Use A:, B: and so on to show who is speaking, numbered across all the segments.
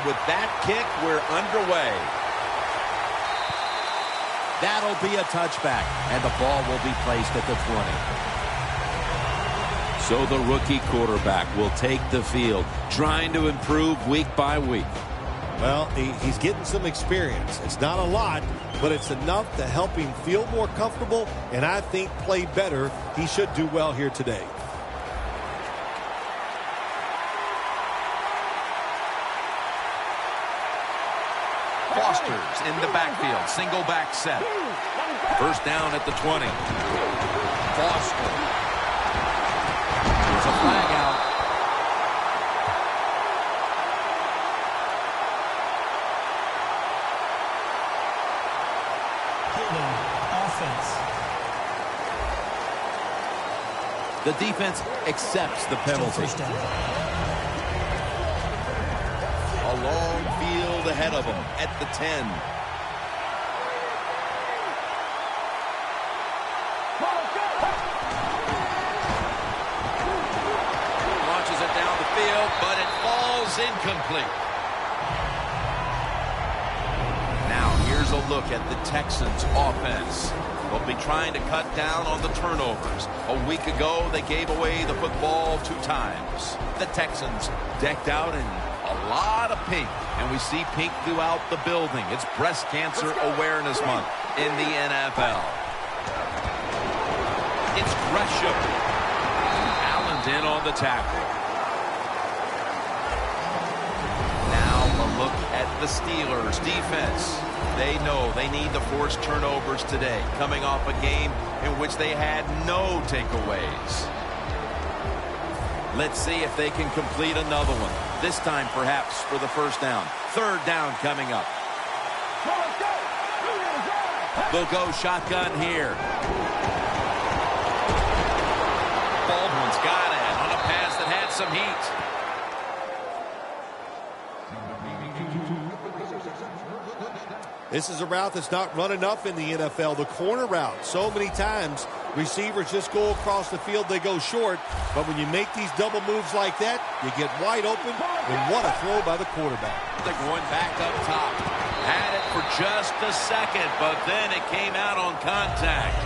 A: with that kick, we're underway. That'll be a touchback, and the ball will be placed at the 20. So the rookie quarterback will take the field, trying to improve week by week.
B: Well, he's getting some experience. It's not a lot, but it's enough to help him feel more comfortable and I think play better. He should do well here today.
A: Foster's in the backfield. Single back set. First down at the 20. Foster. There's a flag out. The defense accepts the penalty. A long field ahead of them at the 10. Launches it down the field, but it falls incomplete. Now here's a look at the Texans offense. They'll be trying to cut down on the turnovers. A week ago, they gave away the football 2 times. The Texans decked out in a lot of pink, and we see pink throughout the building. It's Breast Cancer Awareness Month in the NFL. It's Gresham. Allen's in on the tackle. Now a look at the Steelers' defense. They know they need to force turnovers today, coming off a game in which they had no takeaways. Let's see if they can complete another one. This time, perhaps, for the first down. Third down coming up. They'll go shotgun here. Baldwin's got it on a pass that had some heat.
B: This is a route that's not run enough in the NFL, the corner route. So many times, receivers just go across the field, they go short. But when you make these double moves like that, you get wide open, and what a throw by the quarterback.
A: They're going back up top. Had it for just a second, but then it came out on contact.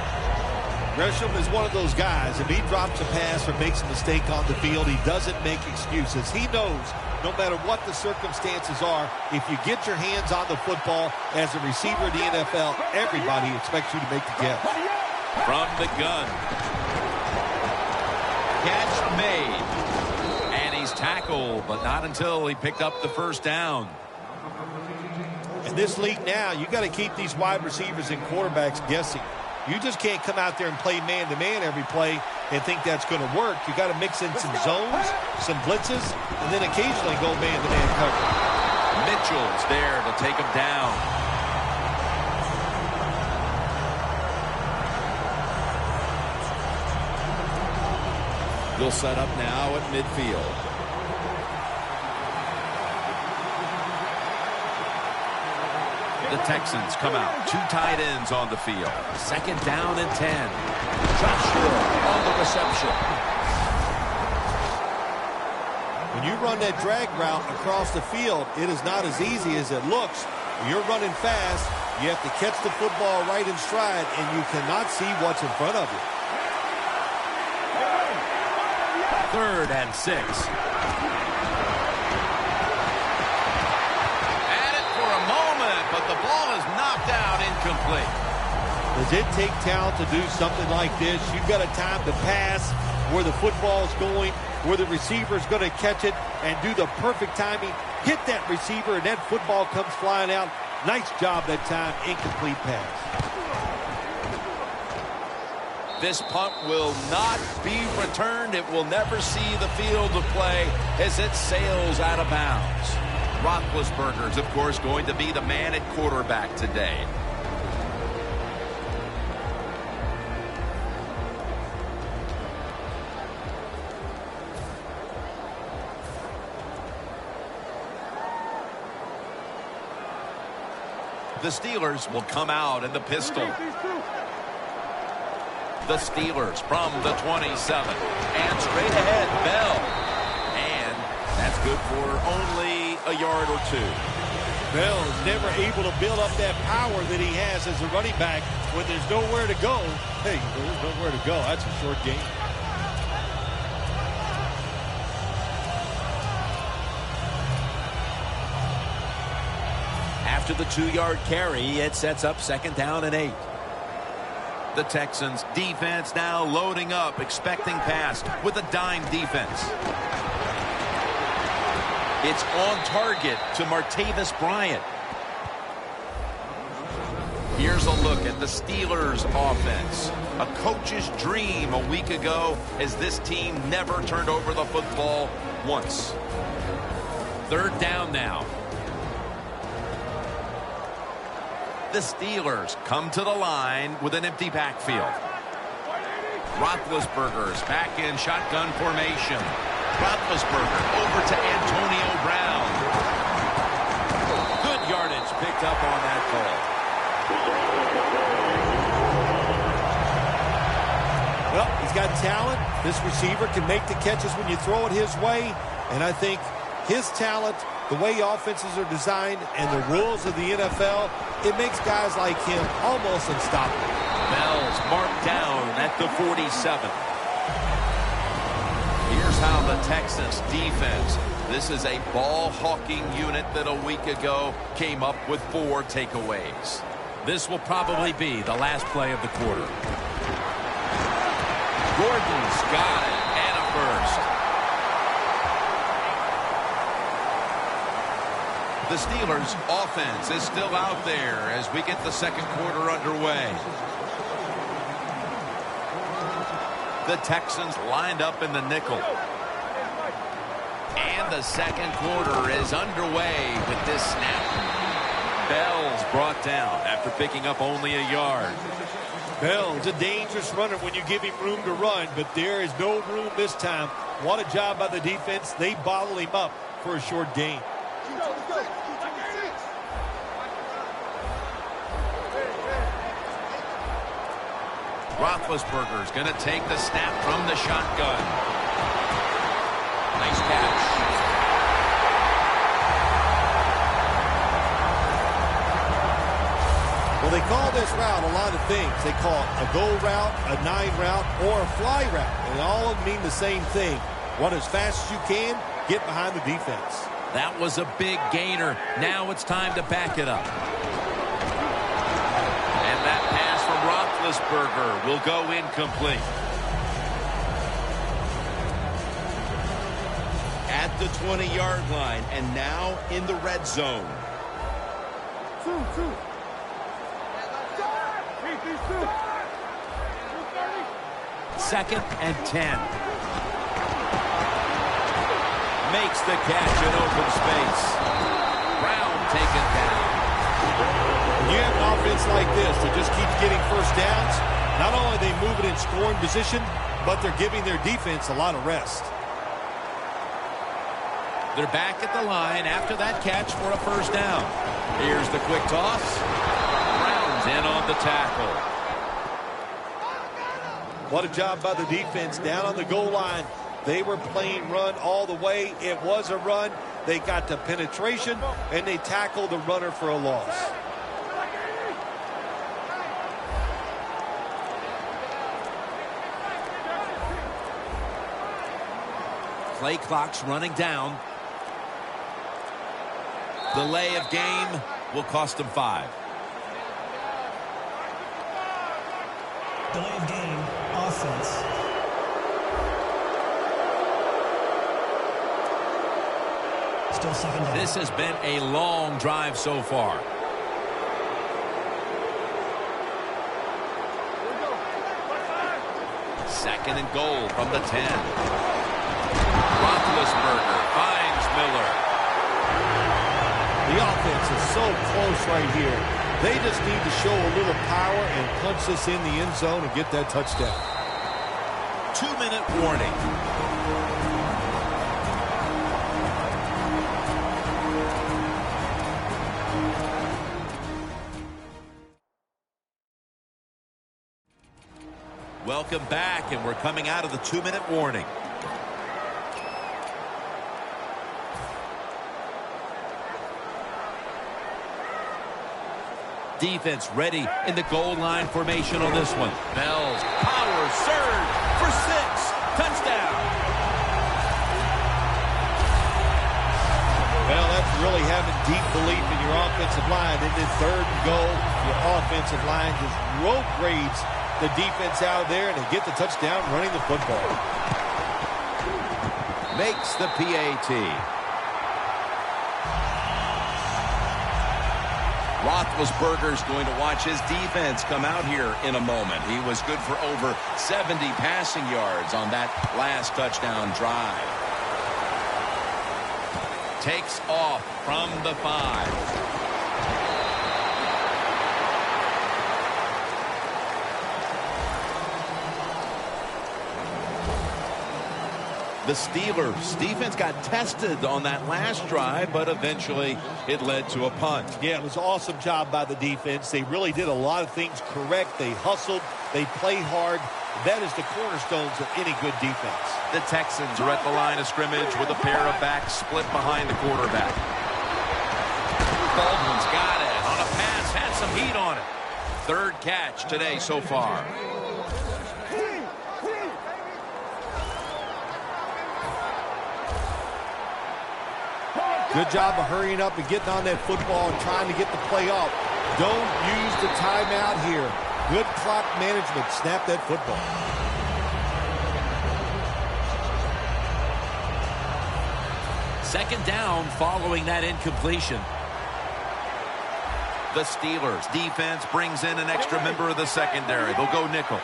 B: Gresham is one of those guys. If he drops a pass or makes a mistake on the field, he doesn't make excuses. He knows no matter what the circumstances are, if you get your hands on the football as a receiver in the NFL, everybody expects you to make the catch.
A: From the gun. Catch made. And he's tackled, but not until he picked up the first down.
B: In this league now, you got to keep these wide receivers and quarterbacks guessing. You just can't come out there and play man-to-man every play and think that's going to work. You got to mix in some zones, some blitzes, and then occasionally go man-to-man coverage.
A: Mitchell's there to take him down. They'll set up now at midfield. The Texans come out. 2 tight ends on the field. Second down and 10. Joshua on the reception.
B: When you run that drag route across the field, it is not as easy as it looks. When you're running fast, you have to catch the football right in stride, and you cannot see what's in front of you.
A: Third and 6. But the ball is knocked out incomplete.
B: Does it take talent to do something like this? You've got a time to pass where the football's going, where the receiver's going to catch it and do the perfect timing. Hit that receiver and that football comes flying out. Nice job that time. Incomplete pass.
A: This punt will not be returned. It will never see the field of play as it sails out of bounds. Roethlisberger's, of course, going to be the man at quarterback today. The Steelers will come out in the pistol. The Steelers from the 27. And straight ahead, Bell. And that's good for only a yard or two.
B: Bell's never able to build up that power that he has as a running back when there's nowhere to go. Hey, there's nowhere to go. That's a short game.
A: After the 2-yard carry, it sets up 2nd down and 8. The Texans defense now loading up, expecting pass with a dime defense. It's on target to Martavis Bryant. Here's a look at the Steelers' offense. A coach's dream a week ago as this team never turned over the football once. 3rd down now. The Steelers come to the line with an empty backfield. Roethlisberger's back in shotgun formation. Roethlisberger over to Antonio Brown. Good yardage picked up on that call.
B: Well, he's got talent. This receiver can make the catches when you throw it his way. And I think his talent, the way offenses are designed, and the rules of the NFL, it makes guys like him almost unstoppable.
A: Bell's marked down at the 47. Here's how the Texans defense, this is a ball-hawking unit that a week ago came up with 4 takeaways. This will probably be the last play of the quarter. Gordon's got it, and a first. The Steelers' offense is still out there as we get the 2nd quarter underway. The Texans lined up in the nickel. And the 2nd quarter is underway with this snap. Bell's brought down after picking up only a yard.
B: Bell's a dangerous runner when you give him room to run, but there is no room this time. What a job by the defense. They bottle him up for a short gain.
A: Roethlisberger's going to take the snap from the shotgun. Nice catch.
B: Well, they call this route a lot of things. They call it a go route, a 9 route, or a fly route. And all of them mean the same thing. Run as fast as you can, get behind the defense.
A: That was a big gainer. Now it's time to back it up. And that pass from Roethlisberger will go incomplete. At the 20-yard line, and now in the red zone. 2nd and 10. Makes the catch in open space. Brown taken down.
B: When you have an offense like this that just keeps getting first downs, not only are they moving in scoring position, but they're giving their defense a lot of rest.
A: They're back at the line after that catch for a first down. Here's the quick toss. Brown's in on the tackle.
B: What a job by the defense down on the goal line. They were playing run all the way. It was a run. They got the penetration, and they tackled the runner for a loss.
A: Play clock's running down. Delay of game will cost them 5.
C: Delay of game, offense. Still 2nd down.
A: This has been a long drive so far. Second and goal from the 10. Roethlisberger finds Miller.
B: The offense is so close right here. They just need to show a little power and punch this in the end zone and get that touchdown.
A: 2-minute warning. Welcome back, and we're coming out of the 2-minute warning. Defense ready in the goal line formation on this one. Bell's power surge for 6. Touchdown.
B: Well, that's really having deep belief in your offensive line. In this 3rd and goal, your offensive line just road grades the defense out there, and they get the touchdown running the football.
A: Makes the PAT. Roethlisberger's going to watch his defense come out here in a moment. He was good for over 70 passing yards on that last touchdown drive. Takes off from the 5. The Steelers' defense got tested on that last drive, but eventually it led to a punt.
B: Yeah, it was an awesome job by the defense. They really did a lot of things correct. They hustled. They played hard. That is the cornerstones of any good defense.
A: The Texans are at the line of scrimmage with a pair of backs split behind the quarterback. Baldwin's got it. On a pass, had some heat on it. 3rd catch today so far.
B: Good job of hurrying up and getting on that football and trying to get the play off. Don't use the timeout here. Good clock management. Snap that football.
A: Second down following that incompletion. The Steelers defense brings in an extra member of the secondary. They'll go nickel.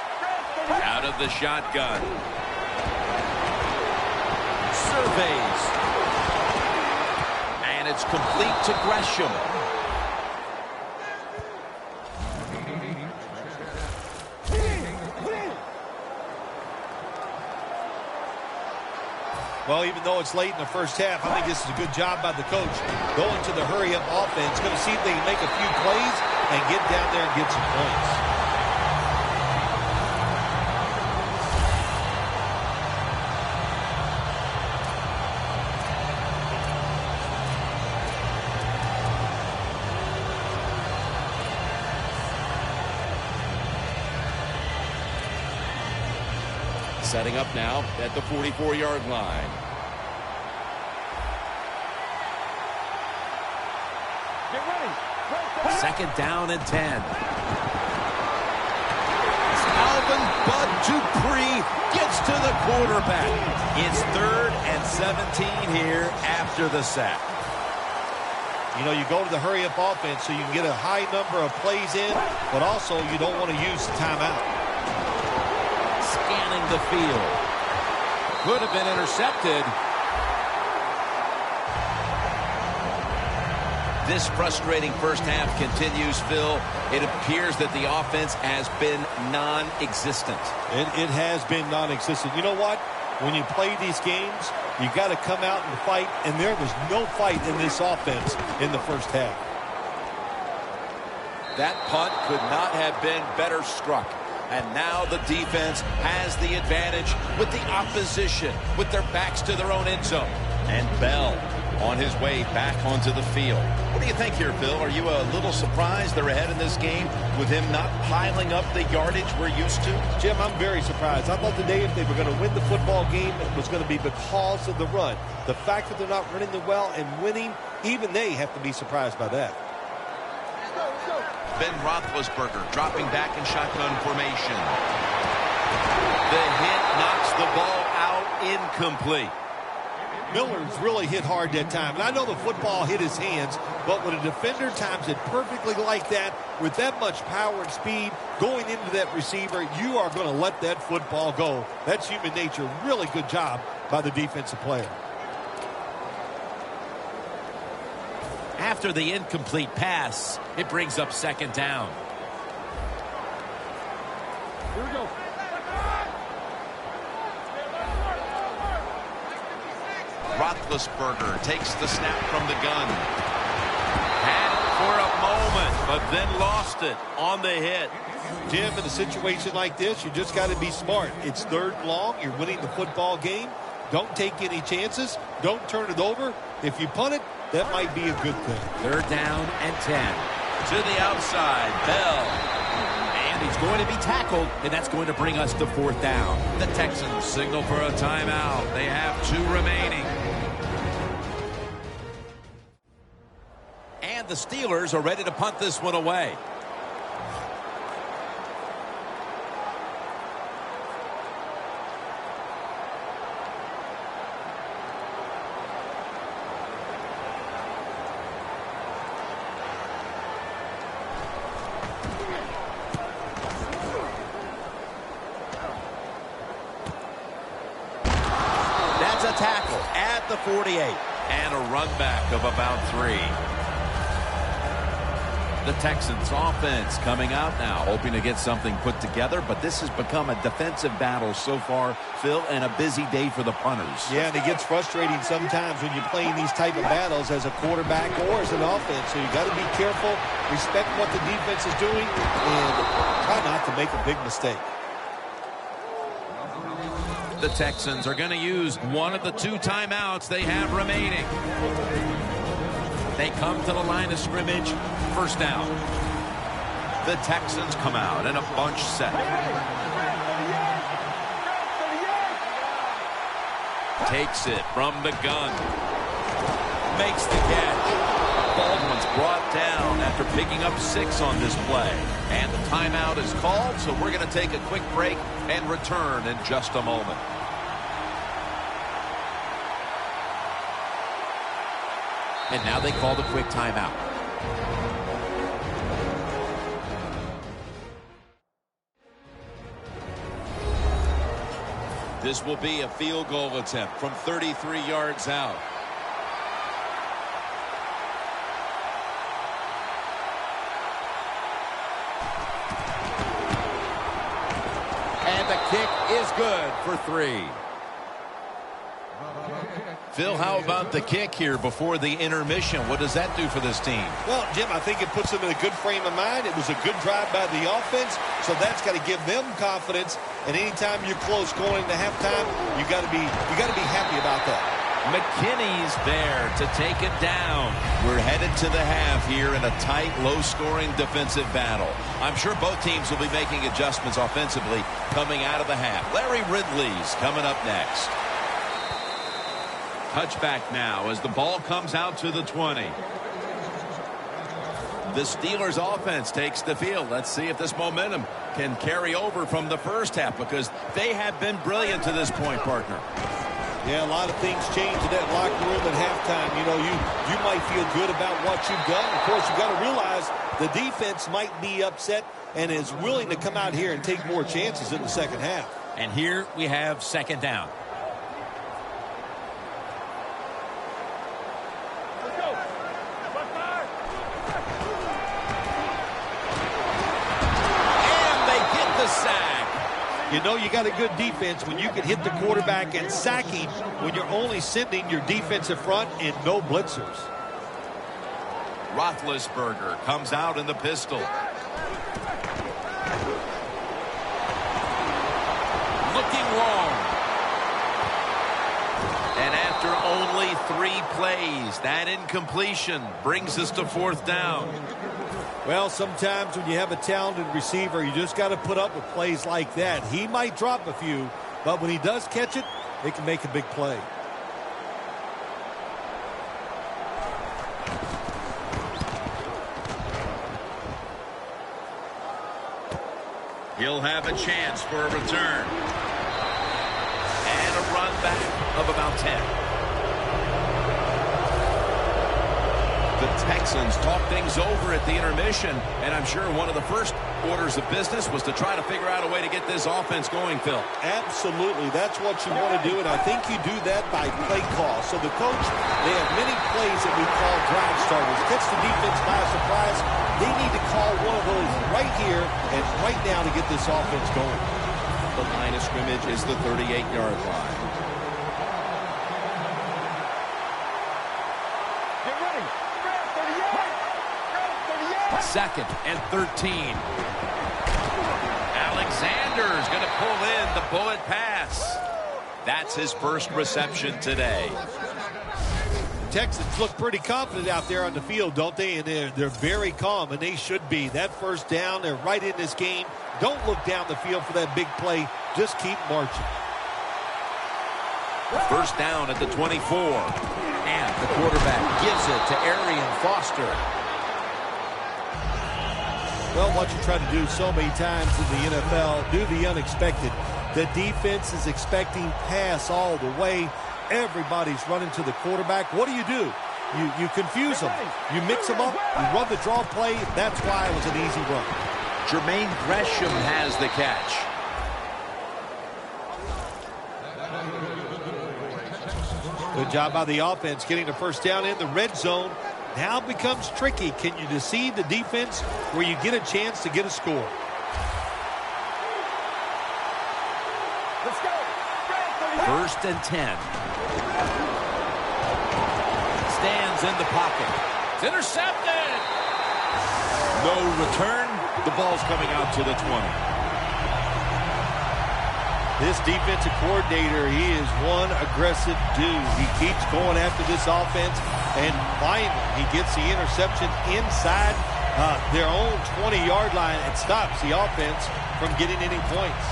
A: Out of the shotgun. Surveys. And it's complete to Gresham.
B: Well, even though it's late in the first half, I think this is a good job by the coach. Going to the hurry-up offense. Going to see if they can make a few plays and get down there and get some points.
A: Setting up now at the 44-yard line.
D: Get ready.
A: Second down and 10. Alvin Bud Dupree gets to the quarterback. It's 3rd and 17 here after the sack.
B: You know, you go to the hurry-up offense so you can get a high number of plays in, but also you don't want to use the timeout.
A: Scanning the field. Could have been intercepted. This frustrating first half continues, Phil. It appears that the offense has been non-existent.
B: It has been non-existent. You know what? When you play these games, you got to come out and fight, and there was no fight in this offense in the first half.
A: That punt could not have been better struck. And now the defense has the advantage with the opposition, with their backs to their own end zone. And Bell on his way back onto the field. What do you think here, Phil? Are you a little surprised they're ahead in this game with him not piling up the yardage we're used to?
B: Jim, I'm very surprised. I thought today if they were going to win the football game, it was going to be because of the run. The fact that they're not running the well and winning, even they have to be surprised by that.
A: Ben Roethlisberger dropping back in shotgun formation. The hit knocks the ball out, incomplete.
B: Miller's really hit hard that time. And I know the football hit his hands, but when a defender times it perfectly like that, with that much power and speed going into that receiver, you are going to let that football go. That's human nature. Really good job by the defensive player.
A: After the incomplete pass, it brings up second down.
D: Here we go.
A: Roethlisberger takes the snap from the gun. Had it for a moment, but then lost it on the hit.
B: Jim, in a situation like this, you just got to be smart. It's 3rd and long. You're winning the football game. Don't take any chances. Don't turn it over. If you punt it, that might be a good thing.
A: 3rd down and 10. To the outside, Bell.
E: And he's going to be tackled, and that's going to bring us to 4th down.
A: The Texans signal for a timeout. They have 2 remaining.
E: And the Steelers are ready to punt this one away. That's a tackle at the 48.
A: And a run back of about 3. The Texans offense coming out now, hoping to get something put together, but this has become a defensive battle so far, Phil, and a busy day for the punters.
B: Yeah, and it gets frustrating sometimes when you're playing these type of battles as a quarterback or as an offense. So you got to be careful, respect what the defense is doing, and try not to make a big mistake.
A: The Texans are going to use one of the 2 timeouts they have remaining. They come to the line of scrimmage, 1st down. The Texans come out in a bunch set. Takes it from the gun. Makes the catch. Baldwin's brought down after picking up 6 on this play. And the timeout is called, so we're going to take a quick break and return in just a moment.
E: And now they call the quick timeout.
A: This will be a field goal attempt from 33 yards out.
E: And the kick is good for 3.
A: Phil, how about the kick here before the intermission? What does that do for this team?
B: Well, Jim, I think it puts them in a good frame of mind. It was a good drive by the offense, so that's got to give them confidence. And anytime you're close going into halftime, you got to be happy about that.
A: McKinney's there to take it down. We're headed to the half here in a tight, low-scoring defensive battle. I'm sure both teams will be making adjustments offensively coming out of the half. Larry Ridley's coming up next. Touchback now as the ball comes out to the 20. The Steelers offense takes the field. Let's see if this momentum can carry over from the first half, because they have been brilliant to this point, partner.
B: Yeah, a lot of things change in that locker room at halftime. You know, you might feel good about what you've done. Of course, you've got to realize the defense might be upset and is willing to come out here and take more chances in the second half.
E: And here we have 2nd down.
B: You know you got a good defense when you can hit the quarterback and sack him when you're only sending your defensive front and no blitzers.
A: Roethlisberger comes out in the pistol. Looking long. And after only 3 plays, that incompletion brings us to 4th down.
B: Well, sometimes when you have a talented receiver, you just got to put up with plays like that. He might drop a few, but when he does catch it, they can make a big play.
A: He'll have a chance for a return. And a run back of about 10. The Texans talk things over at the intermission, and I'm sure one of the first orders of business was to try to figure out a way to get this offense going, Phil.
B: Absolutely. That's what you want to do, and I think you do that by play call. So the coach, they have many plays that we call drive starters. Catch the defense by surprise. They need to call one of those right here and right now to get this offense going.
A: The line of scrimmage is the 38-yard line.
E: 2nd and 13.
A: Alexander's going to pull in the bullet pass. That's his first reception today.
B: Texans look pretty confident out there on the field, don't they? And they're very calm, and they should be. That first down, they're right in this game. Don't look down the field for that big play. Just keep marching.
E: First down at the 24. And the quarterback gives it to Arian Foster.
B: Well, what you try to do so many times in the NFL, do the unexpected. The defense is expecting pass all the way. Everybody's running to the quarterback. What do? You confuse them. You mix them up. You run the draw play. That's why it was an easy run.
E: Jermaine Gresham has the catch.
B: Good job by the offense getting the first down in the red zone. Now it becomes tricky. Can you deceive the defense where you get a chance to get a score?
D: Let's go.
E: First and 10. Stands in the pocket. It's intercepted. No return. The ball's coming out to the 20.
B: This defensive coordinator, he is one aggressive dude. He keeps going after this offense, and finally he gets the interception inside their own 20-yard line and stops the offense from getting any points.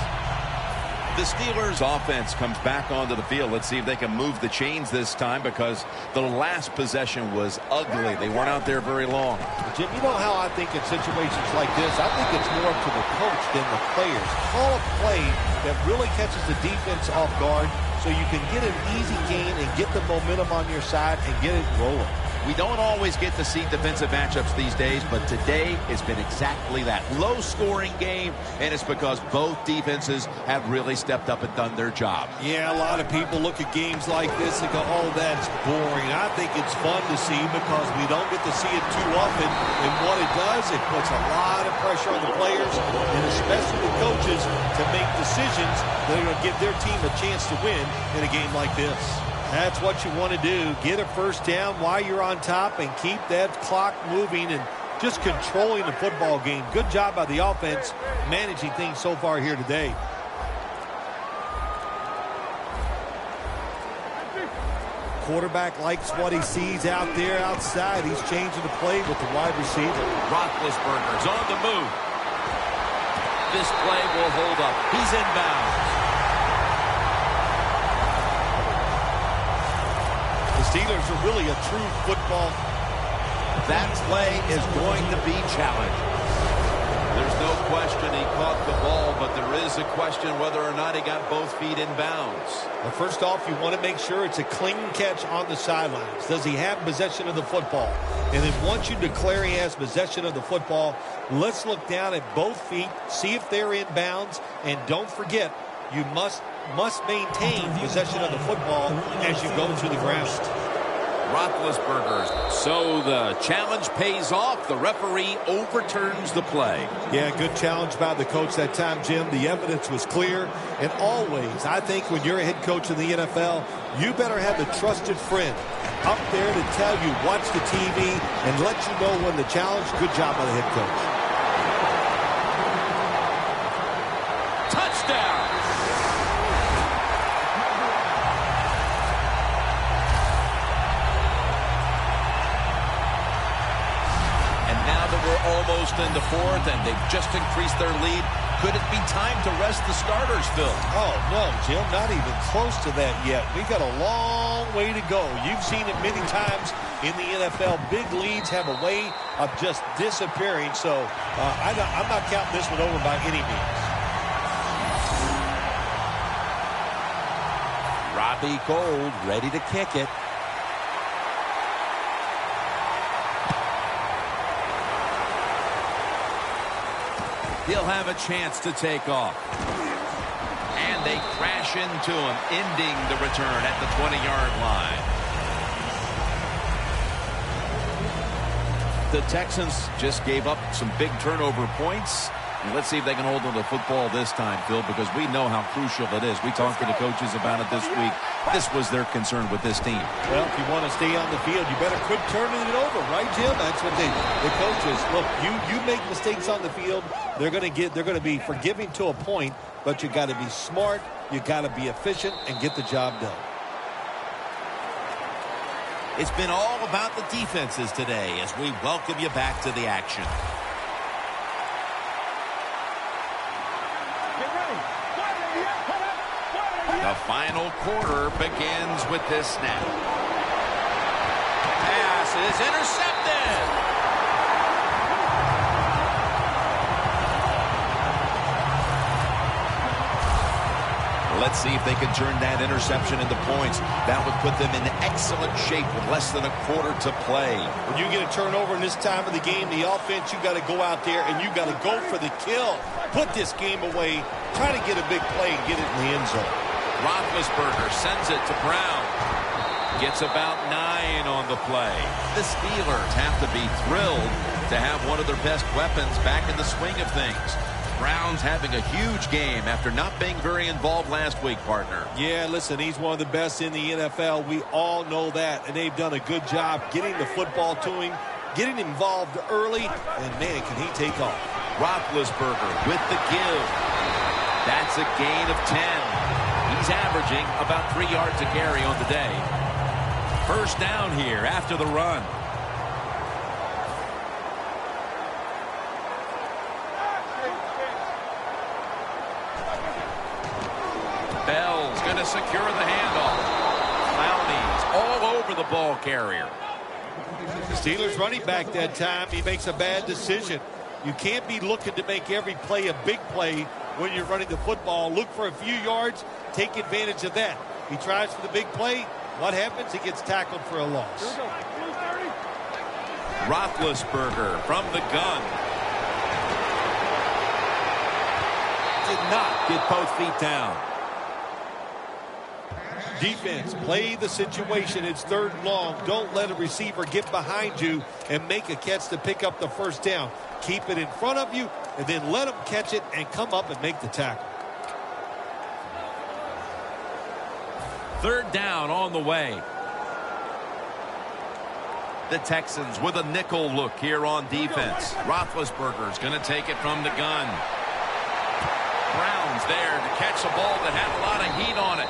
A: The Steelers offense comes back onto the field. Let's see if they can move the chains this time, because the last possession was ugly. They weren't out there very long.
B: Jim, you know how I think in situations like this, I think it's more up to the coach than the players. Call a play that really catches the defense off guard so you can get an easy gain and get the momentum on your side and get it rolling.
E: We don't always get to see defensive matchups these days, but today it's been exactly that. Low-scoring game, and it's because both defenses have really stepped up and done their job.
B: Yeah, a lot of people look at games like this and go, oh, that's boring. I think it's fun to see because we don't get to see it too often. And what it does, it puts a lot of pressure on the players and especially the coaches to make decisions that are going to give their team a chance to win in a game like this. That's what you want to do. Get a first down while you're on top and keep that clock moving and just controlling the football game. Good job by the offense managing things so far here today. Quarterback likes what he sees out there outside. He's changing the play with the wide receiver.
E: Roethlisberger's on the move. This play will hold up. He's inbounds.
B: The Steelers are really a true football.
E: That play is going to be challenged.
A: There's no question he caught the ball, but there is a question whether or not he got both feet in bounds.
B: Well, first off, you want to make sure it's a clean catch on the sidelines. Does he have possession of the football? And then once you declare he has possession of the football, let's look down at both feet, see if they're in bounds, and don't forget, you must maintain possession of the football as you go to the ground.
E: Roethlisberger. So the challenge pays off. The referee overturns the play.
B: Yeah, good challenge by the coach that time, Jim. The evidence was clear. And always, I think when you're a head coach in the NFL, you better have a trusted friend up there to tell you, watch the TV, and let you know when the challenge. Good job by the head coach.
E: Touchdown.
A: We're almost in the fourth, and they've just increased their lead. Could it be time to rest the starters, Phil?
B: Oh, no, Jim, not even close to that yet. We've got a long way to go. You've seen it many times in the NFL. Big leads have a way of just disappearing, so I'm not counting this one over by any means.
E: Robbie Gould ready to kick it. He'll have a chance to take off.
A: And they crash into him, ending the return at the 20-yard line. The Texans just gave up some big turnover points. And let's see if they can hold on to the football this time, Phil, because we know how crucial it is. We talked to the coaches about it this week. This was their concern with this team.
B: Well, if you want to stay on the field, you better quit turning it over, right, Jim? That's what the coaches. Look, you make mistakes on the field, they're going to be forgiving to a point, but you got to be smart, you got to be efficient, and get the job done.
E: It's been all about the defenses today as we welcome you back to the action.
A: The final quarter begins with this snap. Pass is intercepted.
E: Let's see if they can turn that interception into points. That would put them in excellent shape with less than a quarter to play.
B: When you get a turnover in this time of the game, the offense, you got to go out there and you got to go for the kill. Put this game away. Try to get a big play and get it in the end zone.
A: Roethlisberger sends it to Brown. Gets about 9 on the play. The Steelers have to be thrilled to have one of their best weapons back in the swing of things. Brown's having a huge game after not being very involved last week, partner.
B: Yeah, listen, he's one of the best in the NFL. We all know that, and they've done a good job getting the football to him, getting involved early, and, man, can he take off.
A: Roethlisberger with the give. That's a gain of 10. He's averaging about 3 yards a carry on the day. First down here after the run. Bell's going to secure the handoff. Clowney's all over the ball carrier.
B: The Steelers running back that time, he makes a bad decision. You can't be looking to make every play a big play when you're running the football. Look for a few yards, take advantage of that. He tries for the big play. What happens? He gets tackled for a loss.
A: Roethlisberger from the gun. Did not get both feet down.
B: Defense, play the situation. It's 3rd and long. Don't let a receiver get behind you and make a catch to pick up the first down. Keep it in front of you, and then let them catch it and come up and make the tackle.
A: 3rd down on the way. The Texans with a nickel look here on defense. Roethlisberger's going to take it from the gun. Brown's there to catch a ball that had a lot of heat on it.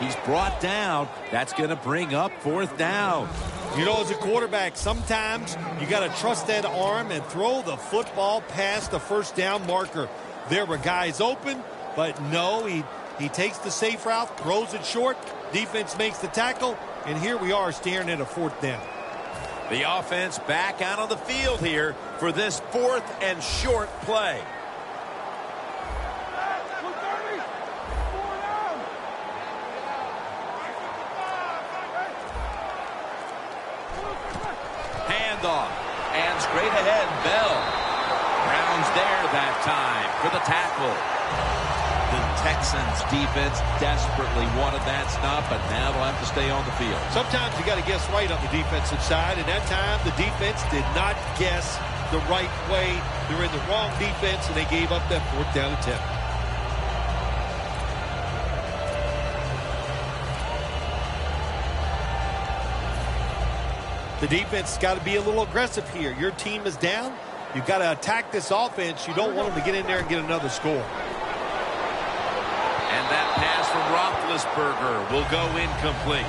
E: He's brought down. That's going to bring up 4th down.
B: You know, as a quarterback, sometimes you got to trust that arm and throw the football past the first down marker. There were guys open, but no, he takes the safe route, throws it short. Defense makes the tackle, and here we are staring at a 4th down.
A: The offense back out on the field here for this 4th and short play. Handoff, and straight ahead, Bell. Brown's there that time for the tackle.
E: The Texans defense desperately wanted that stop, but now they'll have to stay on the field.
B: Sometimes you got to guess right on the defensive side, and that time the defense did not guess the right way. They were in the wrong defense, and they gave up that 4th down attempt. The defense has got to be a little aggressive here. Your team is down. You've got to attack this offense. You don't want them to get in there and get another score.
A: And that pass from Roethlisberger will go incomplete.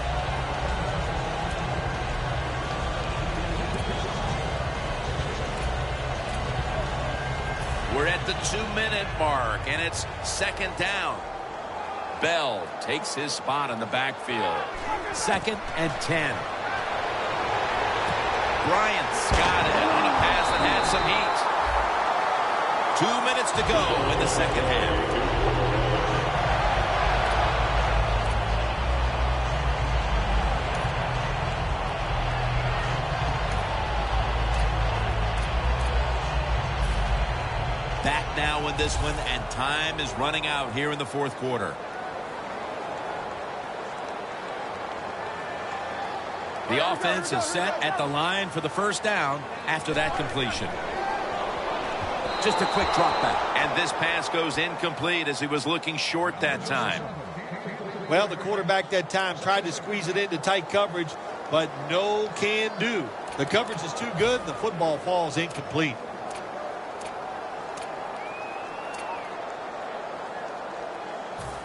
A: We're at the 2-minute mark, and it's 2nd down. Bell takes his spot in the backfield. 2nd and 10. Bryant's got it on a pass that had some heat. 2 minutes to go in the 2nd half. Back now in this one, and time is running out here in the 4th quarter. The offense is set at the line for the first down after that completion. Just a quick drop back. And this pass goes incomplete as he was looking short that time.
B: Well, the quarterback that time tried to squeeze it into tight coverage, but no can do. The coverage is too good, and the football falls incomplete.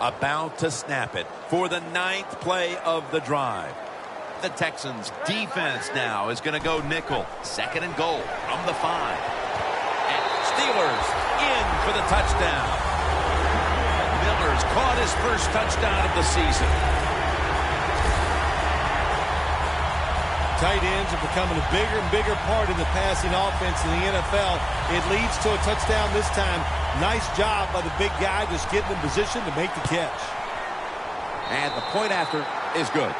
A: About to snap it for the 9th play of the drive. The Texans defense now is going to go nickel. 2nd and goal from the 5. And Steelers in for the touchdown. Miller's caught his first touchdown of the season.
B: Tight ends are becoming a bigger and bigger part of the passing offense in the NFL. It leads to a touchdown this time. Nice job by the big guy just getting in position to make the catch.
E: And the point after is good.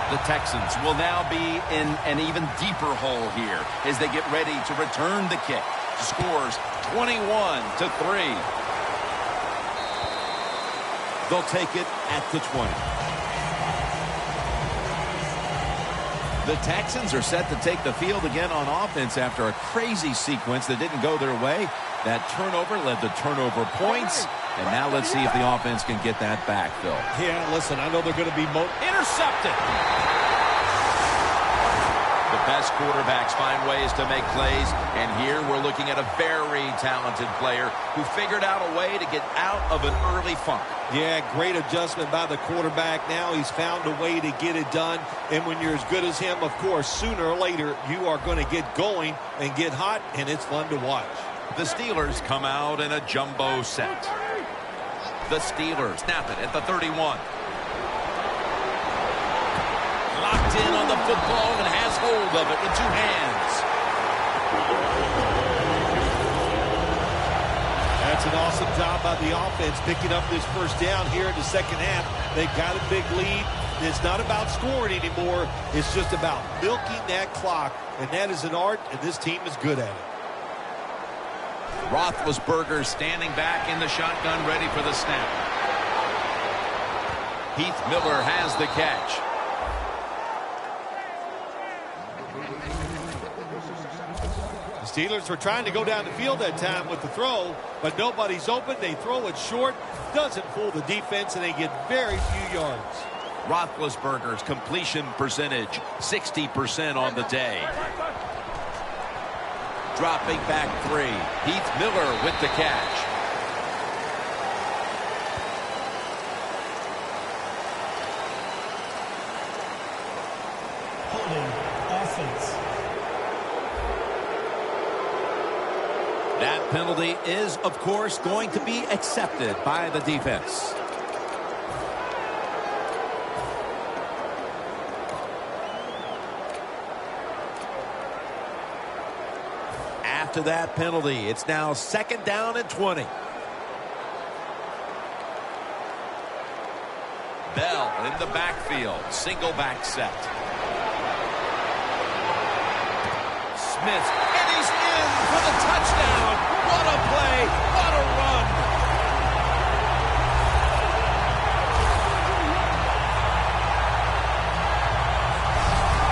A: The Texans will now be in an even deeper hole here as they get ready to return the kick. Scores 21-3.
E: They'll take it at the 20. The Texans are set to take the field again on offense after a crazy sequence that didn't go their way. That turnover led to turnover points. And now let's see if the offense can get that back, Phil.
B: Yeah, listen, I know they're going to be
A: Intercepted. The best quarterbacks find ways to make plays. And here we're looking at a very talented player who figured out a way to get out of an early funk.
B: Yeah, great adjustment by the quarterback. Now he's found a way to get it done. And when you're as good as him, of course, sooner or later, you are going to get going and get hot, and it's fun to watch.
A: The Steelers come out in a jumbo set. The Steelers snap it at the 31. Locked in on the football and has hold of it with 2 hands.
B: That's an awesome job by the offense picking up this first down here in the second half. They've got a big lead. It's not about scoring anymore. It's just about milking that clock, and that is an art, and this team is good at it.
A: Roethlisberger standing back in the shotgun, ready for the snap. Heath Miller has the catch.
B: The Steelers were trying to go down the field that time with the throw, but nobody's open. They throw it short. Doesn't fool the defense, and they get very few yards.
A: Roethlisberger's completion percentage, 60% on the day. Dropping back 3. Heath Miller with the catch.
C: Holding offense.
E: That penalty is, of course, going to be accepted by the defense. After that penalty, it's now 2nd down and 20.
A: Bell in the backfield. Single back set. Smith, and he's in for the touchdown. What a play. What a run.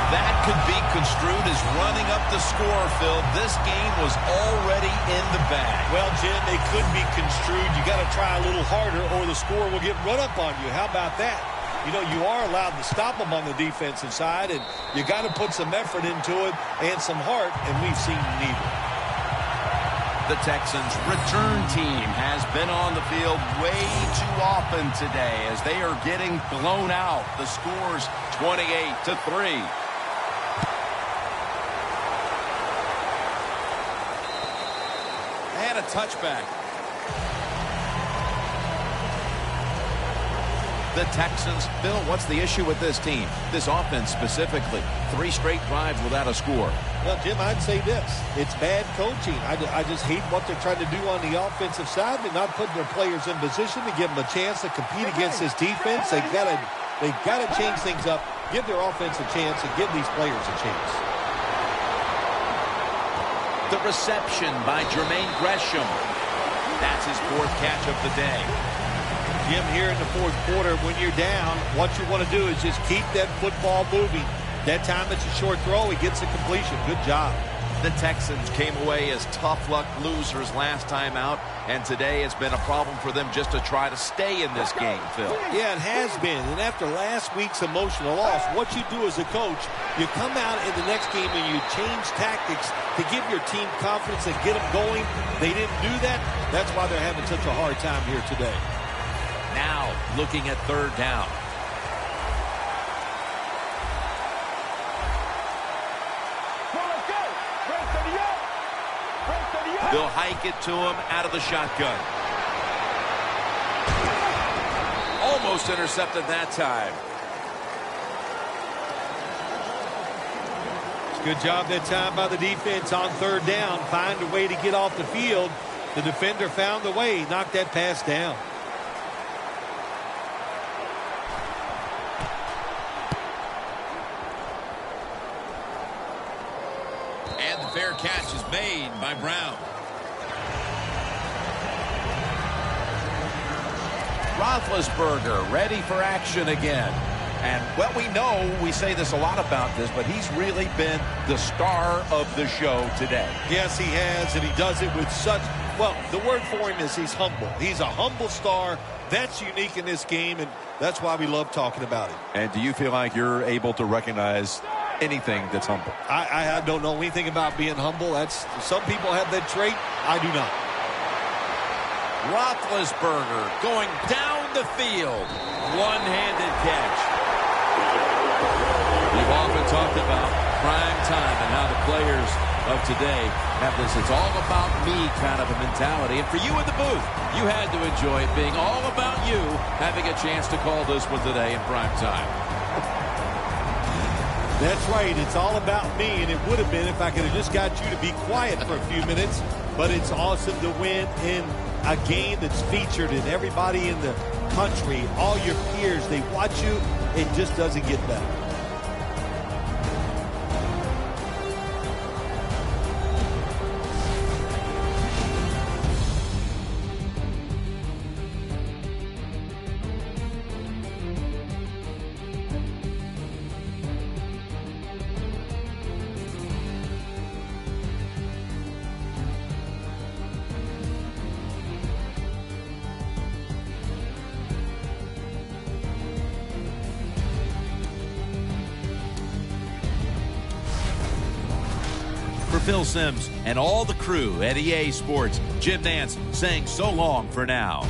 A: That could be construed as running up the score, Phil. This game was already in the bag.
B: Well, Jim, they could be construed. You got to try a little harder or the score will get run up on you. How about that? You know, you are allowed to stop them on the defensive side, and you got to put some effort into it and some heart, and we've seen neither.
A: The Texans' return team has been on the field way too often today as they are getting blown out. The score's 28-3. And a touchback. The Texans, Bill, what's the issue with this team? This offense specifically. 3 straight drives without a score.
B: Well, Jim, I'd say this. It's bad coaching. I just hate what they're trying to do on the offensive side. They're not putting their players in position to give them a chance to compete against this defense. They've got to change things up, give their offense a chance, and give these players a chance.
A: The reception by Jermaine Gresham. That's his 4th catch of the day.
B: Jim, here in the 4th quarter, when you're down, what you want to do is just keep that football moving. That time it's a short throw. He gets a completion. Good job.
A: The Texans came away as tough luck losers last time out, and today it's been a problem for them just to try to stay in this game, Phil.
B: Yeah, it has been. And after last week's emotional loss, what you do as a coach, you come out in the next game and you change tactics to give your team confidence and get them going. They didn't do that. That's why they're having such a hard time here today.
A: Now Now looking at third down. They'll hike it to him out of the shotgun. Almost intercepted that time.
B: Good job that time by the defense on third down. Find a way to get off the field. The defender found the way. Knocked that pass down.
E: And the fair catch is made by Brown.
A: Roethlisberger ready for action again. And, well, we know we say this a lot about this, but he's really been the star of the show today.
B: Yes, he has, and he does it with such, well, the word for him is he's humble. He's a humble star. That's unique in this game, and that's why we love talking about him.
A: And do you feel like you're able to recognize anything that's humble?
B: I don't know anything about being humble. Some people have that trait. I do not.
A: Roethlisberger going down the field. One-handed catch.
E: We've often talked about prime time and how the players of today have this "it's all about me" kind of a mentality. And for you in the booth, you had to enjoy it being all about you, having a chance to call this one today in prime time.
B: That's right. It's all about me, and it would have been if I could have just got you to be quiet for a few minutes. But it's awesome to win in a game that's featured in everybody in the country. All your peers, they watch you. It just doesn't get better.
E: For Phil Simms and all the crew at EA Sports, Jim Nantz saying so long for now.